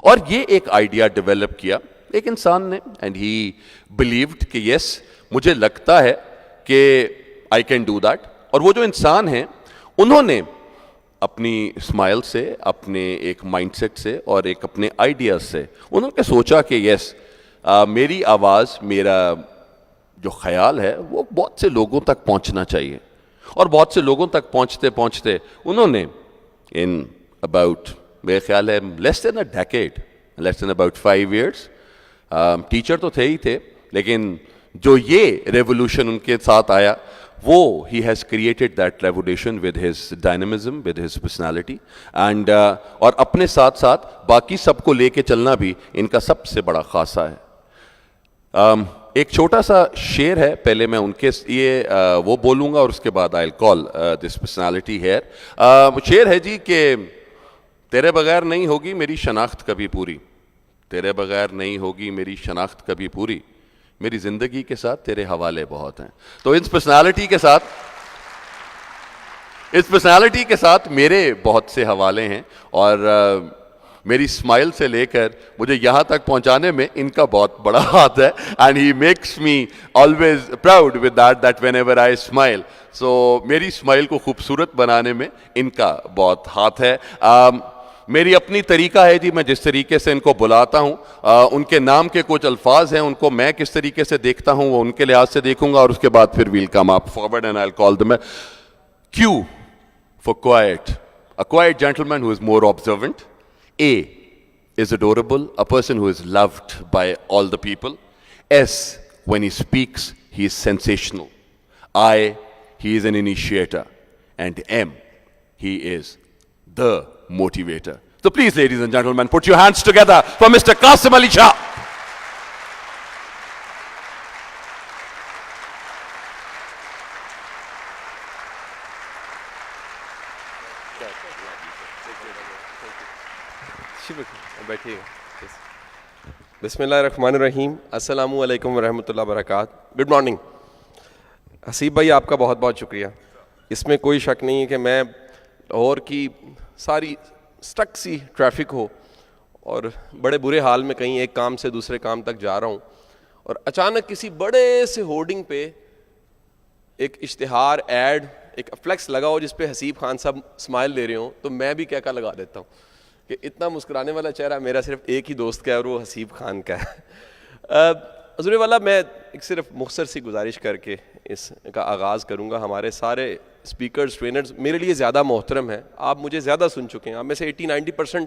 اور یہ ایک آئیڈیا ڈیولپ کیا ایک انسان نے, اینڈ ہی بلیوڈ کہ یس مجھے لگتا ہے کہ آئی کین ڈو دیٹ. اور وہ جو انسان ہیں انہوں نے اپنی اسمائل سے, اپنے ایک مائنڈ سیٹ سے اور ایک اپنے آئیڈیاز سے انہوں نے سوچا کہ یس میری آواز, میرا جو خیال ہے وہ بہت سے لوگوں تک پہنچنا چاہیے. اور بہت سے لوگوں تک پہنچتے پہنچتے انہوں نے ان اباؤٹ میرے خیال ہے less than a decade, less than about 5 years, teacher تو تھے ہی تھے لیکن جو یہ ریولوشن ان کے ساتھ آیا وہ he has created that revolution with his dynamism, with his personality and اور اپنے ساتھ ساتھ باقی سب کو لے کے چلنا بھی ان کا سب سے بڑا خاصہ ہے. ایک چھوٹا سا شعر ہے, پہلے میں ان کے یہ وہ بولوں گا اور اس کے بعد I'll call this personality here. شعر ہے جی کہ تیرے بغیر نہیں ہوگی میری شناخت کبھی پوری, تیرے بغیر نہیں ہوگی میری شناخت کبھی پوری, میری زندگی کے ساتھ تیرے حوالے بہت ہیں. تو اس پرسنالٹی کے ساتھ میرے بہت سے حوالے ہیں اور میری اسمائل سے لے کر مجھے یہاں تک پہنچانے میں ان کا بہت بڑا ہاتھ ہے. And he makes me always proud with that whenever I آئی اسمائل. سو میری اسمائل کو خوبصورت بنانے میں ان کا بہت ہاتھ ہے. میری اپنی طریقہ ہے جی, میں جس طریقے سے ان کو بلاتا ہوں, ان کے نام کے کچھ الفاظ ہیں, ان کو میں کس طریقے سے دیکھتا ہوں وہ ان کے لحاظ سے دیکھوں گا اور اس کے بعد پھر will come up forward and I will call them. Q for quiet, a quiet gentleman who is more observant. A is adorable, a person who is loved by all the people. S, when he speaks, he is sensational. I, he is an initiator. And M, he is the motivator. So please, ladies and gentlemen, put your hands together for Mr. Qasim Ali Shah. بیٹھیے. بسم اللہ الرحمن الرحیم. السلام علیکم ورحمۃ اللہ وبرکاتہ. Good morning. Haseeb بھائی آپ کا بہت بہت شکریہ. اس میں کوئی شک نہیں ہے کہ میں لاہور کی ساری سٹک سی ٹریفک ہو اور بڑے برے حال میں کہیں ایک کام سے دوسرے کام تک جا رہا ہوں اور اچانک کسی بڑے سے ہورڈنگ پہ ایک اشتہار ایڈ ایک فلیکس لگا ہو جس پہ حسیب خان صاحب اسمائل دے رہے ہوں تو میں بھی کیا لگا دیتا ہوں کہ اتنا مسکرانے والا چہرہ میرا صرف ایک ہی دوست کا ہے اور وہ حسیب خان کا ہے. حضور والا میں ایک صرف مختصر سی گزارش کر کے اس کا آغاز کروں گا. ہمارے سارے اسپیکرز ٹرینرز میرے لیے زیادہ محترم ہیں, آپ مجھے زیادہ سن چکے ہیں. آپ میں سے 80-90%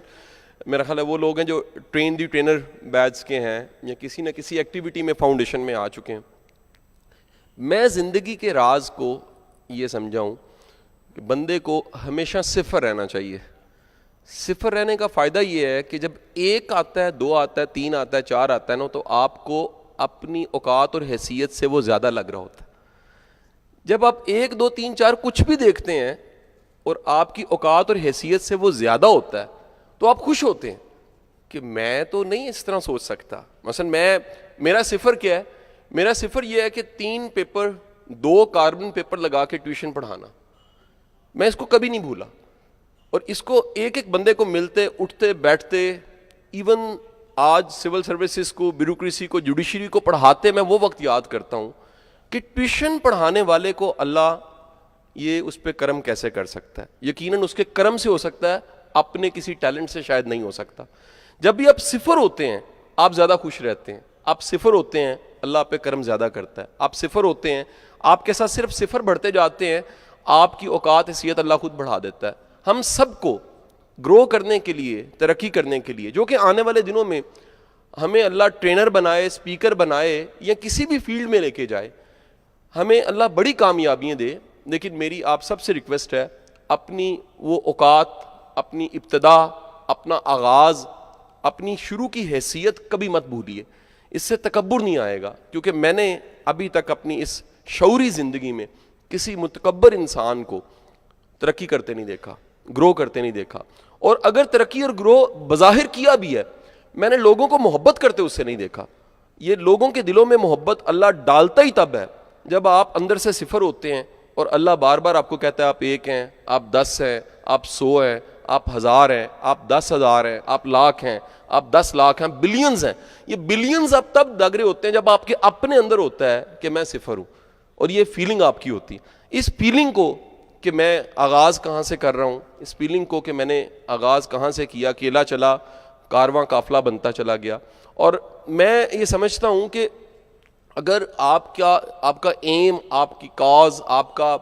میرا خیال ہے وہ لوگ ہیں جو ٹرین دی ٹرینر بیچ کے ہیں یا کسی نہ کسی ایکٹیویٹی میں فاؤنڈیشن میں آ چکے ہیں. میں زندگی کے راز کو یہ سمجھا ہوں کہ بندے کو ہمیشہ صفر رہنا چاہیے. صفر رہنے کا فائدہ یہ ہے کہ جب 1 آتا ہے 2 آتا ہے 3 آتا ہے 4 آتا ہے نا تو آپ کو اپنی اوقات اور حیثیت سے وہ زیادہ لگ رہا ہوتا ہے. جب آپ 1 2 3 4 کچھ بھی دیکھتے ہیں اور آپ کی اوقات اور حیثیت سے وہ زیادہ ہوتا ہے تو آپ خوش ہوتے ہیں کہ میں تو نہیں اس طرح سوچ سکتا. مثلا میرا صفر کیا ہے؟ میرا صفر یہ ہے کہ 3 پیپر 2 کاربن پیپر لگا کے ٹیوشن پڑھانا. میں اس کو کبھی نہیں بھولا اور اس کو ایک ایک بندے کو ملتے اٹھتے بیٹھتے ایون آج سول سروسز کو بیوروکریسی کو جوڈیشری کو پڑھاتے میں وہ وقت یاد کرتا ہوں کہ ٹیوشن پڑھانے والے کو اللہ یہ اس پہ کرم کیسے کر سکتا ہے. یقیناً اس کے کرم سے ہو سکتا ہے, اپنے کسی ٹیلنٹ سے شاید نہیں ہو سکتا. جب بھی آپ صفر ہوتے ہیں آپ زیادہ خوش رہتے ہیں. آپ صفر ہوتے ہیں اللہ آپ پہ کرم زیادہ کرتا ہے. آپ صفر ہوتے ہیں آپ کے ساتھ صرف صفر بڑھتے جاتے ہیں, آپ کی اوقات حیثیت اللہ خود بڑھا دیتا ہے. ہم سب کو گرو کرنے کے لیے ترقی کرنے کے لیے جو کہ آنے والے دنوں میں ہمیں اللہ ٹرینر بنائے اسپیکر بنائے یا کسی بھی فیلڈ میں لے کے جائے, ہمیں اللہ بڑی کامیابیاں دے. لیکن میری آپ سب سے ریکویسٹ ہے اپنی وہ اوقات, اپنی ابتدا, اپنا آغاز, اپنی شروع کی حیثیت کبھی مت بھولیے. اس سے تکبر نہیں آئے گا, کیونکہ میں نے ابھی تک اپنی اس شعوری زندگی میں کسی متکبر انسان کو ترقی کرتے نہیں دیکھا, گرو کرتے نہیں دیکھا. اور اگر ترقی اور گرو بظاہر کیا بھی ہے, میں نے لوگوں کو محبت کرتے اس سے نہیں دیکھا. یہ لوگوں کے دلوں میں محبت اللہ ڈالتا ہی تب ہے جب آپ اندر سے صفر ہوتے ہیں اور اللہ بار بار آپ کو کہتا ہے آپ 1 ہیں, آپ 10 ہیں, آپ 100 ہیں, آپ 1000 ہیں, آپ 10,000 ہیں, آپ لاکھ ہیں, آپ 10 لاکھ ہیں, بلینز ہیں. یہ بلینز اب تب دگ رہے ہوتے ہیں جب آپ کے اپنے اندر ہوتا ہے کہ میں صفر ہوں, اور یہ فیلنگ آپ کی ہوتی ہے. اس فیلنگ کو کہ میں آغاز کہاں سے کر رہا ہوں, اس فیلنگ کو کہ میں نے آغاز کہاں سے کیا, اکیلا چلا کارواں قافلہ بنتا چلا گیا. اور میں یہ سمجھتا ہوں کہ اگر آپ کا ایم, آپ کی کاز, آپ کا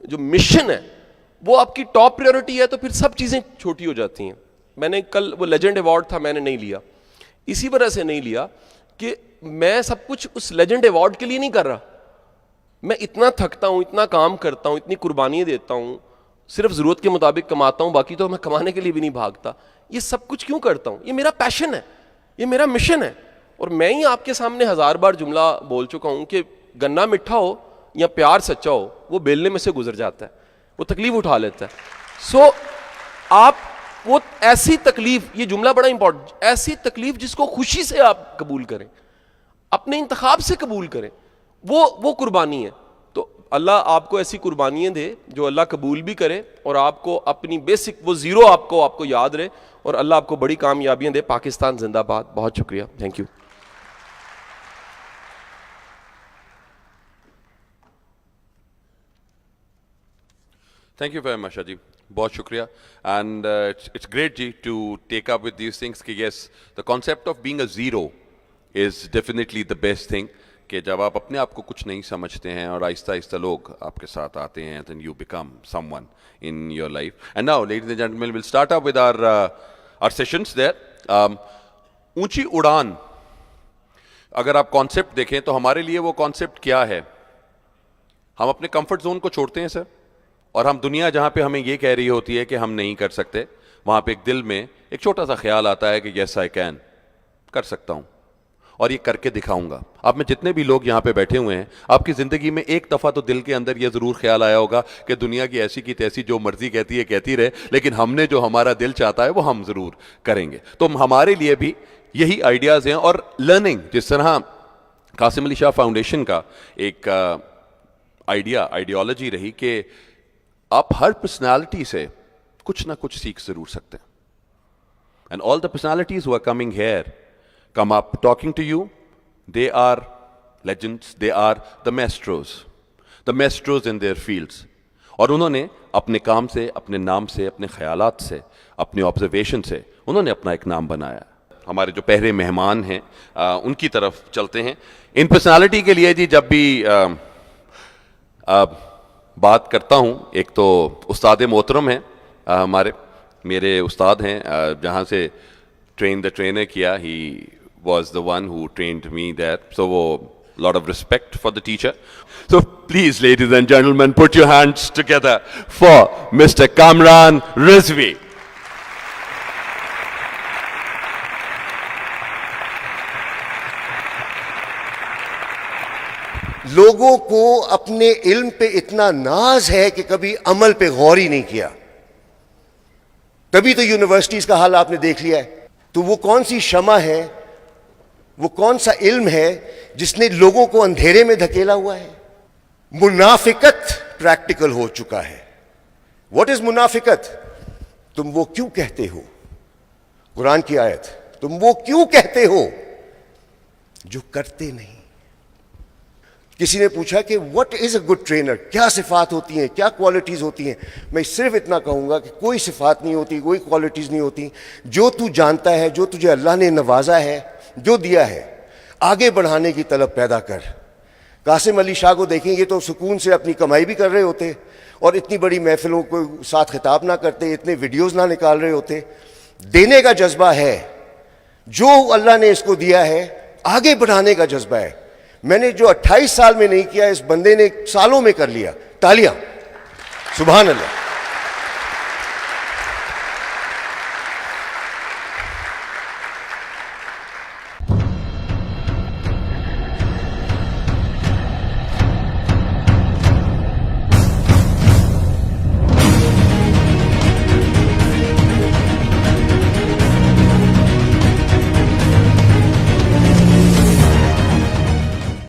جو مشن ہے وہ آپ کی ٹاپ پریورٹی ہے, تو پھر سب چیزیں چھوٹی ہو جاتی ہیں. میں نے کل وہ لیجنڈ ایوارڈ تھا, میں نے نہیں لیا, اسی وجہ سے نہیں لیا کہ میں سب کچھ اس لیجنڈ ایوارڈ کے لیے نہیں کر رہا. میں اتنا تھکتا ہوں, اتنا کام کرتا ہوں, اتنی قربانیاں دیتا ہوں, صرف ضرورت کے مطابق کماتا ہوں, باقی تو میں کمانے کے لیے بھی نہیں بھاگتا. یہ سب کچھ کیوں کرتا ہوں؟ یہ میرا پیشن ہے, یہ میرا مشن ہے. اور میں ہی آپ کے سامنے 1000 بار جملہ بول چکا ہوں کہ گنا میٹھا ہو یا پیار سچا ہو, وہ بیلنے میں سے گزر جاتا ہے, وہ تکلیف اٹھا لیتا ہے. سو آپ وہ ایسی تکلیف, یہ جملہ بڑا امپورٹنٹ, ایسی تکلیف جس کو خوشی سے آپ قبول کریں, اپنے انتخاب سے قبول کریں, وہ قربانی ہے. تو اللہ آپ کو ایسی قربانیاں دے جو اللہ قبول بھی کرے, اور آپ کو اپنی بیسک وہ زیرو آپ کو یاد رہے, اور اللہ آپ کو بڑی کامیابیاں دے. پاکستان زندہ باد. بہت شکریہ. Thank you. Thank you very much, Ajib. بہت شکریہ. And it's great G to take up with these things کہ yes, the concept of being a zero is definitely the best thing. کہ جب آپ اپنے آپ کو کچھ نہیں سمجھتے ہیں اور آہستہ آہستہ لوگ آپ کے ساتھ آتے ہیں, then you become someone in your life. And now, ladies and gentlemen, we'll start up with our sessions there. اونچی اڑان اگر آپ کانسیپٹ دیکھیں تو ہمارے لیے وہ کانسیپٹ کیا ہے؟ ہم اپنے کمفرٹ زون کو چھوڑتے ہیں سر, اور ہم دنیا جہاں پہ ہمیں یہ کہہ رہی ہوتی ہے کہ ہم نہیں کر سکتے, وہاں پہ ایک دل میں ایک چھوٹا سا خیال آتا ہے کہ یس آئی کین, کر سکتا ہوں اور یہ کر کے دکھاؤں گا. آپ میں جتنے بھی لوگ یہاں پہ بیٹھے ہوئے ہیں, آپ کی زندگی میں ایک دفعہ تو دل کے اندر یہ ضرور خیال آیا ہوگا کہ دنیا کی ایسی کی تیسی جو مرضی کہتی ہے کہتی رہے, لیکن ہم نے جو ہمارا دل چاہتا ہے وہ ہم ضرور کریں گے. تو ہمارے لیے بھی یہی آئیڈیاز ہیں. اور لرننگ, جس طرح قاسم علی شاہ فاؤنڈیشن کا ایک آئیڈیالوجی رہی کہ آپ ہر پرسنالٹی سے کچھ نہ کچھ سیکھ ضرور سکتے ہیں. And all the personalities who are coming here, come up talking to you, they are legends, they are the maestros in their fields. اور انہوں نے اپنے کام سے, اپنے نام سے, اپنے خیالات سے, اپنے آبزرویشن سے انہوں نے اپنا ایک نام بنایا. ہمارے جو پہلے مہمان ہیں ان کی طرف چلتے ہیں. ان پرسنالٹی کے لیے جی جب بھی بات کرتا ہوں, ایک تو استاد محترم ہیں ہمارے, میرے استاد ہیں, جہاں سے train the trainer کیا, he was the one who trained me there. So lot of respect for the teacher. So please, ladies and gentlemen, put your hands together for Mr. Kamran Rizvi. لوگوں کو اپنے علم پہ اتنا ناز ہے کہ کبھی عمل پہ غور ہی نہیں کیا. تبھی تو یونیورسٹیز کا حال آپ نے دیکھ لیا ہے. تو وہ کون سی شمع ہے, وہ کون سا علم ہے جس نے لوگوں کو اندھیرے میں دھکیلا ہوا ہے؟ منافقت پریکٹیکل ہو چکا ہے. واٹ از منافقت؟ تم وہ کیوں کہتے ہو, قرآن کی آیت, تم وہ کیوں کہتے ہو جو کرتے نہیں. کسی نے پوچھا کہ what is a good trainer, کیا صفات ہوتی ہیں, کیا کوالٹیز ہوتی ہیں؟ میں صرف اتنا کہوں گا کہ کوئی صفات نہیں ہوتی, کوئی کوالٹیز نہیں ہوتی. جو تو جانتا ہے, جو تجھے اللہ نے نوازا ہے, جو دیا ہے, آگے بڑھانے کی طلب پیدا کر. قاسم علی شاہ کو دیکھیں, یہ تو سکون سے اپنی کمائی بھی کر رہے ہوتے اور اتنی بڑی محفلوں کو ساتھ خطاب نہ کرتے, اتنے ویڈیوز نہ نکال رہے ہوتے. دینے کا جذبہ ہے, جو اللہ نے اس کو دیا ہے آگے بڑھانے کا جذبہ ہے. میں نے جو 28 سال میں نہیں کیا, اس بندے نے سالوں میں کر لیا. تالیاں, سبحان اللہ.